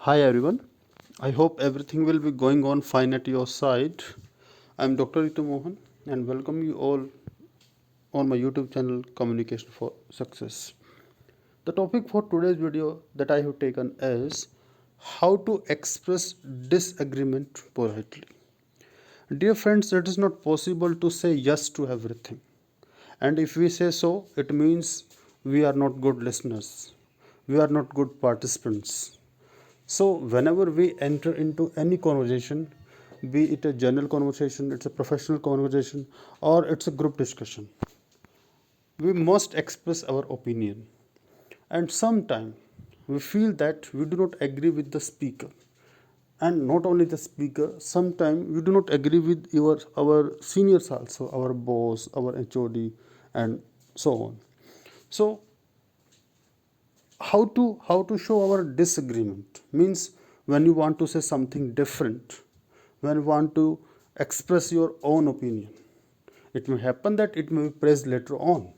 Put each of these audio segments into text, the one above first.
Hi everyone. I hope everything will be going on fine at your side. I'm Dr. Ritu Mohan and welcome you all on my YouTube channel Communication for Success. The topic for today's video that I have taken is how to express disagreement politely. Dear friends, it is not possible to say yes to everything. And if we say so, it means we are not good listeners. We are not good participants. So, whenever we enter into any conversation, be it a general conversation, it's a professional conversation, or it's a group discussion, we must express our opinion. And sometimes we feel that we do not agree with the speaker. And not only the speaker, sometimes we do not agree with our seniors also, our boss, our HOD, and so on. So how to show our disagreement means when you want to say something different, when you want to express your own opinion, it may happen that it may be praised later on,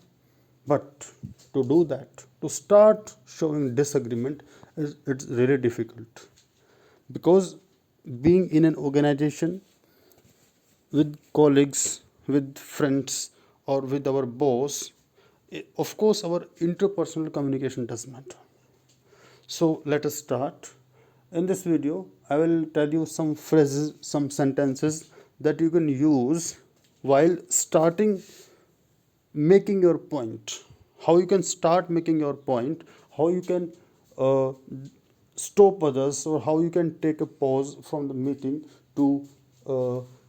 but to do that, to start showing disagreement, it's really difficult, because being in an organization with colleagues, with friends, or with our boss, of course our interpersonal communication does matter. So let us start. In this video, I will tell you some phrases, some sentences that you can use while starting making your point. How you can start making your point, how you can uh, stop others, or how you can take a pause from the meeting to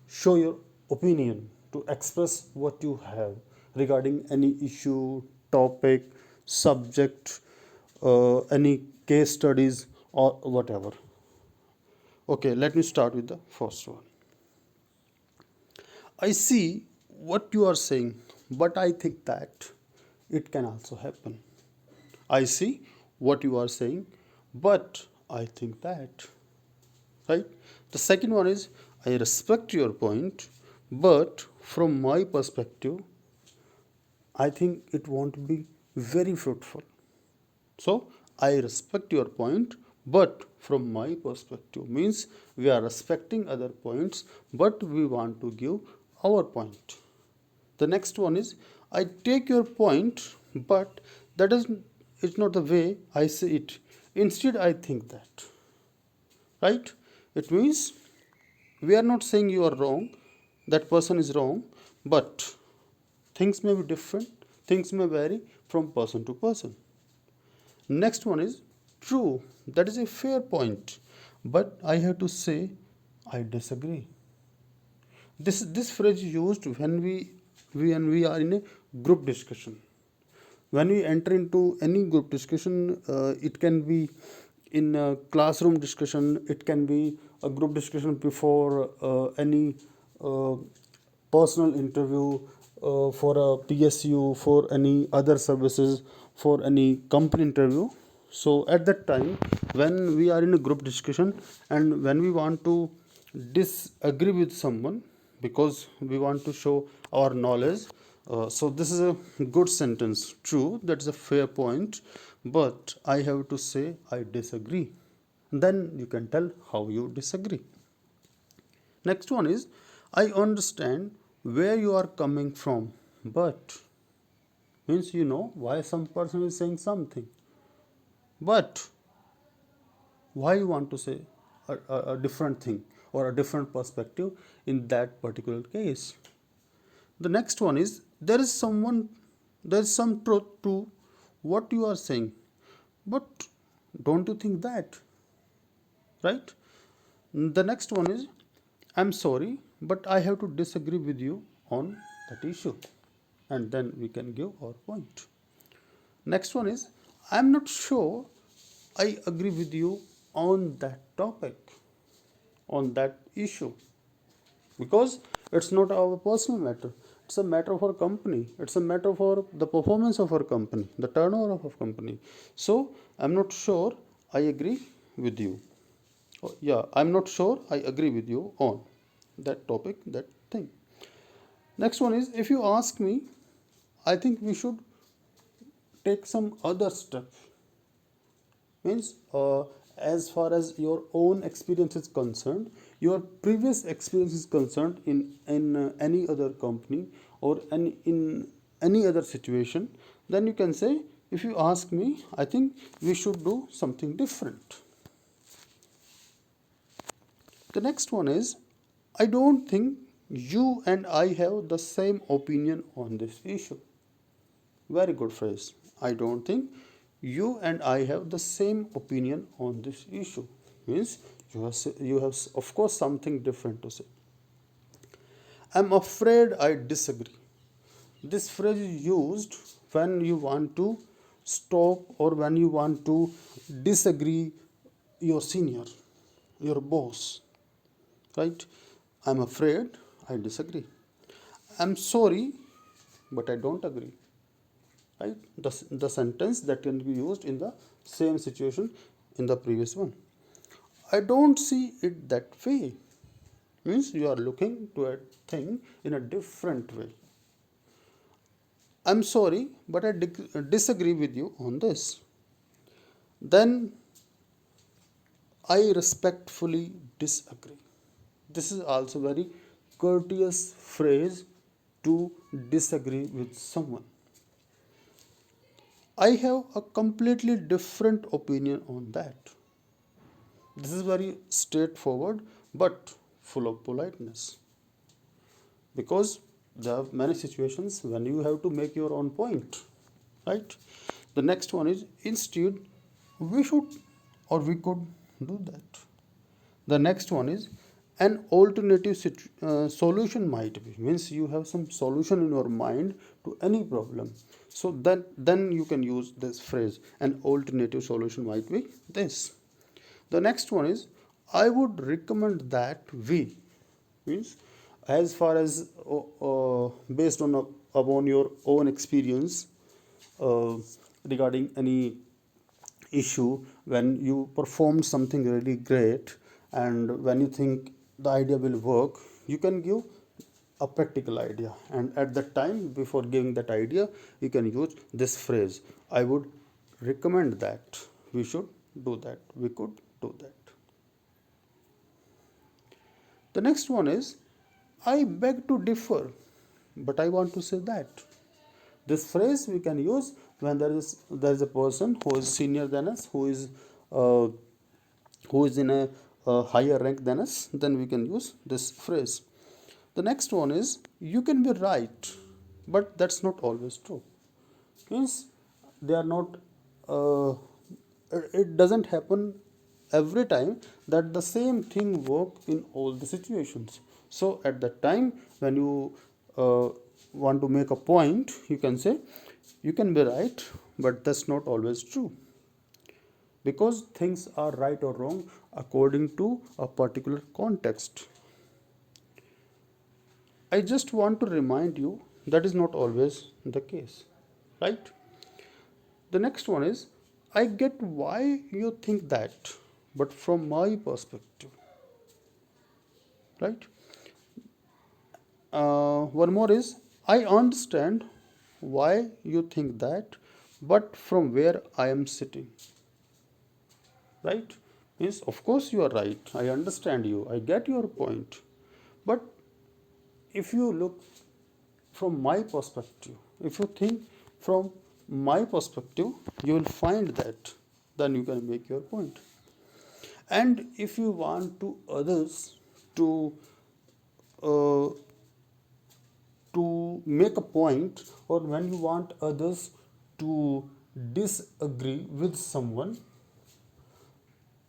show your opinion, to express what you have regarding any issue, topic, subject, any case studies, or whatever. Okay, let me start with the first one. I see what you are saying, but I think that it can also happen. I see what you are saying, but I think that. Right? The second one is I respect your point, but from my perspective, I think it won't be very fruitful. So I respect your point, but from my perspective means we are respecting other points, but we want to give our point. The next one is I take your point, but that is it's not the way I see it. Instead, I think that. Right? It means we are not saying you are wrong, that person is wrong, but things may be different, things may vary from person to person. Next one is true, that is a fair point, but I have to say I disagree. This phrase is used when we are in a group discussion. When we enter into any group discussion, it can be in a classroom discussion, it can be a group discussion before any uh, personal interview, for a PSU, for any other services, for any company interview. So at that time, when we are in a group discussion and when we want to disagree with someone because we want to show our knowledge, so this is a good sentence. True, that's a fair point, but I have to say I disagree. Then you can tell how you disagree. Next one is I understand where you are coming from, but means you know why some person is saying something, but why you want to say a different thing or a different perspective in that particular case. The next one is there is some truth to what you are saying, but don't you think that, right? The next one is I'm sorry, but I have to disagree with you on that issue, and then we can give our point. Next one is I'm not sure I agree with you on that topic, on that issue, because it's not our personal matter, it's a matter of our company, it's a matter for the performance of our company, the turnover of our company. So I'm not sure I agree with you. Oh, yeah, I'm not sure I agree with you on that topic, that thing. Next one is if you ask me, I think we should take some other step. Means as far as your own experience is concerned, your previous experience is concerned in any other company or in any other situation, then you can say, if you ask me, I think we should do something different. The next one is, I don't think you and I have the same opinion on this issue. Very good phrase. I don't think you and I have the same opinion on this issue. Means you have of course something different to say. I'm afraid I disagree. This phrase is used when you want to stop or when you want to disagree your senior, your boss, right? I'm afraid I disagree. I'm sorry, but I don't agree. Right? The sentence that can be used in the same situation in the previous one. I don't see it that way. Means you are looking to a thing in a different way. I'm sorry, but I disagree with you on this. Then I respectfully disagree. This is also very courteous phrase to disagree with someone. I have a completely different opinion on that. This is very straightforward but full of politeness. Because there are many situations when you have to make your own point, right? The next one is, instead we should or we could do that. The next one is, an alternative solution might be, means you have some solution in your mind to any problem. So then you can use this phrase, an alternative solution might be this. The next one is, I would recommend that we, means as far as based on upon your own experience uh, regarding any issue, when you perform something really great and when you think the idea will work, you can give a practical idea, and at that time before giving that idea you can use this phrase, I would recommend that we should do that, we could do that. The next one is, I beg to differ, but I want to say that. This phrase we can use when there is a person who is senior than us, uh, who is in a higher rank than us. Then we can use this phrase. The next one is, you can be right, but that's not always true. Means they are not. Uh, it doesn't happen every time that the same thing work in all the situations. So at that time when you want to make a point, you can say, you can be right, but that's not always true, because things are right or wrong according to a particular context. I just want to remind you that is not always the case, right? The next one is, I get why you think that, but from my perspective, right? One more is, I understand why you think that, but from where I am sitting, right? Means, of course, you are right. I understand you. I get your point. But if you look from my perspective, if you think from my perspective, you will find that then you can make your point. And if you want to others to uh, make a point, or when you want others to disagree with someone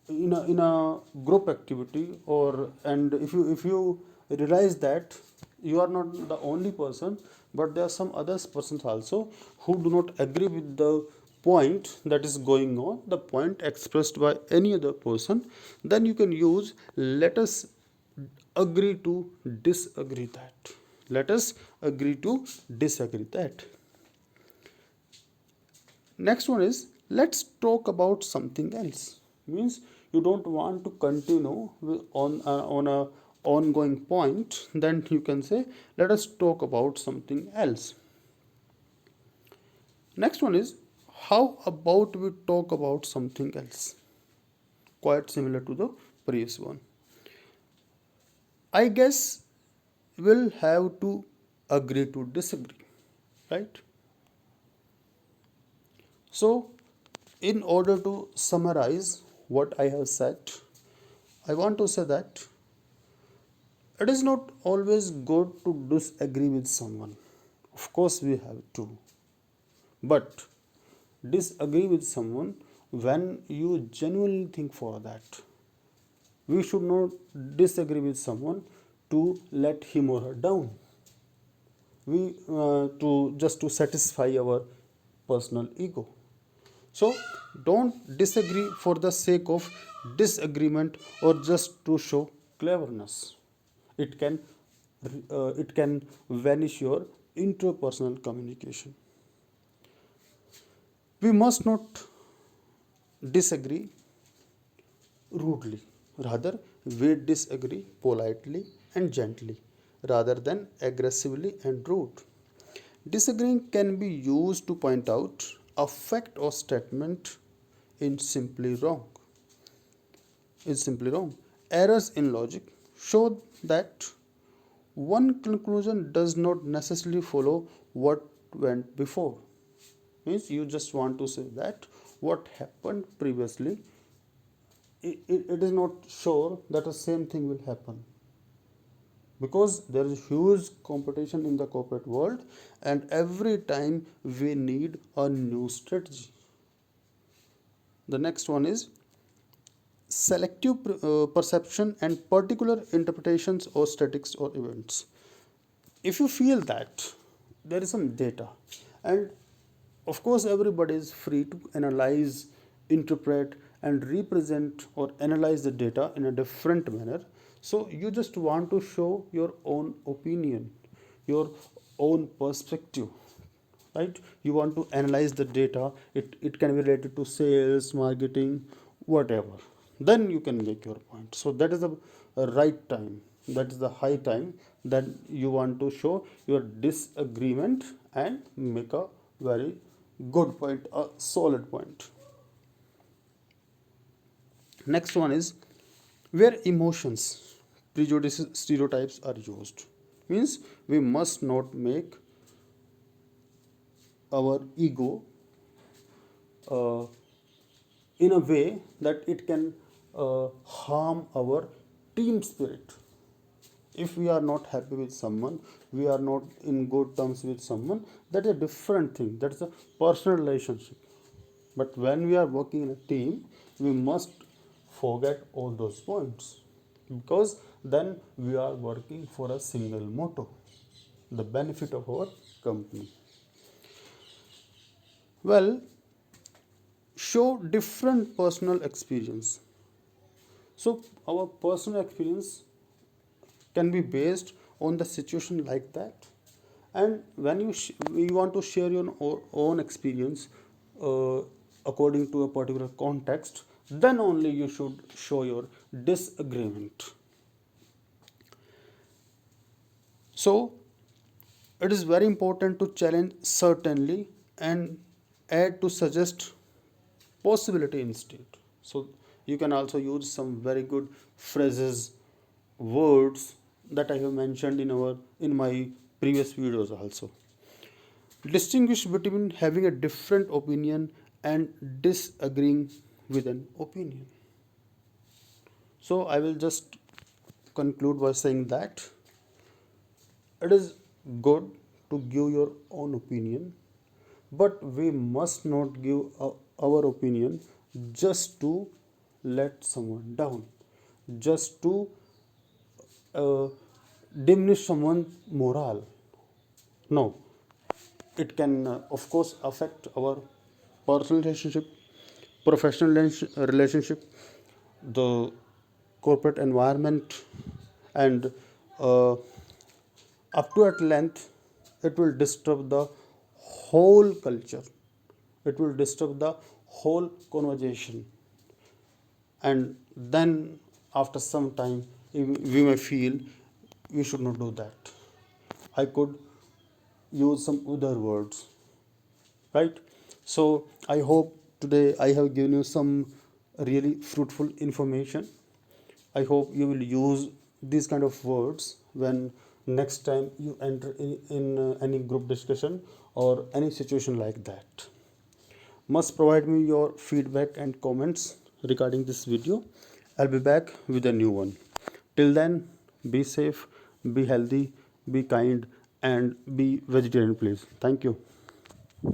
in a group activity, or and if you realize that you are not the only person, but there are some other persons also who do not agree with the point that is going on, the point expressed by any other person, then you can use, let us agree to disagree that, let us agree to disagree that. Next one is, let's talk about something else. Means you don't want to continue on a ongoing point, then you can say, let us talk about something else. Next one is, how about we talk about something else? quite similar to the previous one. I guess we'll have to agree to disagree, right? So, in order to summarize what I have said, I want to say that it is not always good to disagree with someone. Of course, we have to. But disagree with someone when you genuinely think for that. We should not disagree with someone to let him or her down. We to just to satisfy our personal ego. So don't disagree for the sake of disagreement or just to show cleverness. It can it can vanish your interpersonal communication. We must not disagree rudely. Rather, we disagree politely and gently rather than aggressively and rude. Disagreeing can be used to point out a fact or statement in simply wrong. Is simply wrong. Errors in logic show that one conclusion does not necessarily follow what went before. Means you just want to say that what happened previously, it is not sure that the same thing will happen, because there is huge competition in the corporate world, and every time we need a new strategy. The next one is selective perception and particular interpretations or statistics or events. If you feel that there is some data, and of course everybody is free to analyze, interpret and represent or analyze the data in a different manner, so you just want to show your own opinion, your own perspective, right? You want to analyze the data, it can be related to sales, marketing, whatever, then you can make your point. So that is a right time, that is the high time that you want to show your disagreement and make a very good point, a solid point. Next one is where emotions, prejudices, stereotypes are used. Means we must not make our ego uh, in a way that it can harm our team spirit. If we are not happy with someone, we are not in good terms with someone, that is a different thing, that's a personal relationship. But when we are working in a team, we must forget all those points, because then we are working for a single motto, the benefit of our company. Well, show different personal experience. So our personal experience can be based on the situation like that, and when you want to share your own experience uh, according to a particular context, then only you should show your disagreement. So it is very important to challenge certainly and add to suggest possibility instead. So you can also use some very good phrases, words that I have mentioned in my previous videos also. Distinguish between having a different opinion and disagreeing with an opinion. So I will just conclude by saying that it is good to give your own opinion, but we must not give our opinion just to let someone down, just to uh, diminish someone's morale. No, it can, of course, affect our personal relationship, professional relationship, the corporate environment, and uh, up to at length, it will disturb the whole culture. It will disturb the whole conversation, and then after some time, we may feel we should not do that. I could use some other words, right? So I hope today I have given you some really fruitful information. I hope you will use these kind of words when next time you enter in any group discussion or any situation like that. Must provide me your feedback and comments regarding this video. I'll be back with a new one. Till then, be safe, be healthy, be kind, and be vegetarian, please. Thank you.